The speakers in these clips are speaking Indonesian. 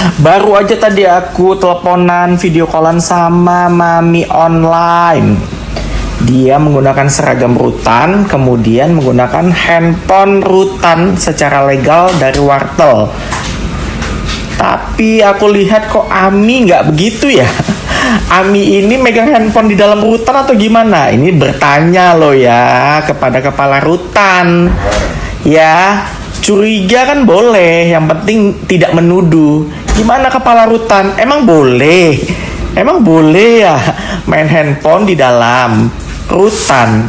Baru aja tadi aku teleponan video callan sama mami online. Dia menggunakan seragam rutan, kemudian menggunakan handphone rutan secara legal dari wartel. Tapi aku lihat kok Ami nggak begitu ya. Ami ini megang handphone di dalam rutan atau gimana? Ini bertanya loh ya kepada kepala rutan. Ya, curiga kan boleh, yang penting tidak menuduh. Gimana kepala rutan? Emang boleh? Emang boleh ya main handphone di dalam rutan?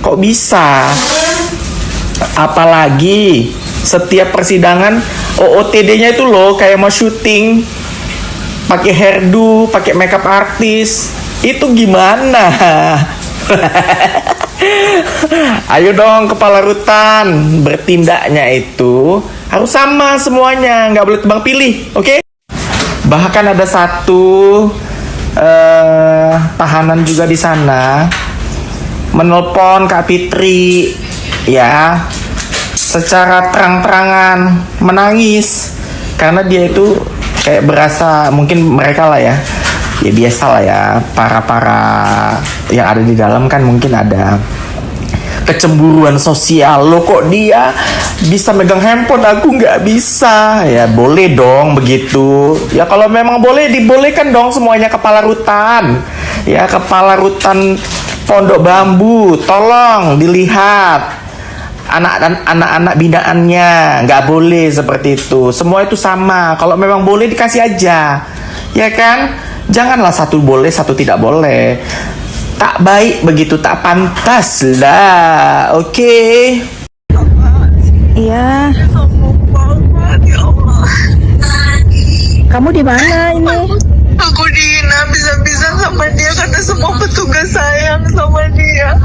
Kok bisa? Apalagi setiap persidangan OOTD-nya itu loh kayak mau syuting, pakai hairdo, pakai makeup artis. Itu gimana? Ayo dong kepala rutan, bertindaknya itu harus sama semuanya, nggak boleh tebang pilih, oke? Bahkan ada satu tahanan juga di sana menelpon Kak Fitri, ya, secara terang-terangan menangis karena dia itu kayak berasa, mungkin mereka lah ya biasa lah ya, para yang ada di dalam kan mungkin ada kecemburuan sosial. Lo kok dia bisa megang handphone, aku nggak bisa. Ya boleh dong begitu. Ya kalau memang boleh, dibolehkan dong semuanya kepala rutan. Ya kepala rutan Pondok Bambu, tolong dilihat anak-anak binaannya, nggak boleh seperti itu. Semua itu sama. Kalau memang boleh dikasih aja, ya kan? Janganlah satu boleh, satu tidak boleh. Tak baik begitu, tak pantas lah. Oke? Iya. Sombong banget, ya Allah. Kamu di mana ini? Aku dihina bisa-bisa sama dia karena semua petugas sayang sama dia.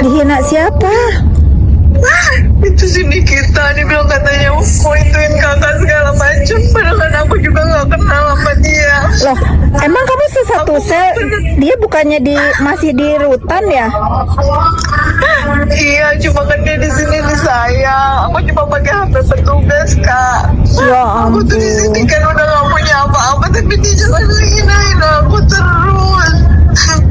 Dihina siapa? Itu sini kita, dia bilang katanya mau ituin kakak segala macam. Padahal kan aku juga nggak kenal sama dia. Loh, emang kamu sesatu sel? Dia bukannya masih di rutan ya? Iya, cuma kan dia di sini disayang. Aku cuma pakai HP petugas, Kak. Ya Aku tuh di sini ampun. kan udah nggak punya apa-apa, tapi dia jangan hina-hina aku terus.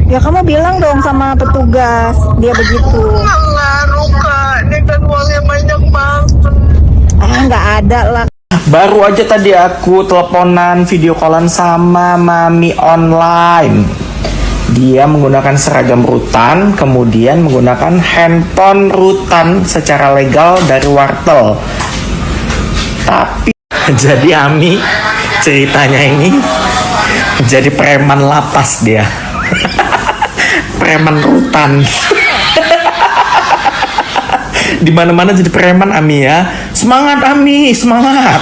Ya kamu bilang dong sama petugas dia begitu. Nggak ngaruh, Kak. Dia kan uangnya banyak banget. Nggak ada lah. Baru aja tadi aku teleponan video callan sama mami online. Dia menggunakan seragam rutan, kemudian menggunakan handphone rutan secara legal dari wartel. Tapi jadi Ami ceritanya ini jadi preman lapas dia. Preman rutan. Di mana-mana jadi preman Ami ya. Semangat Ami, semangat.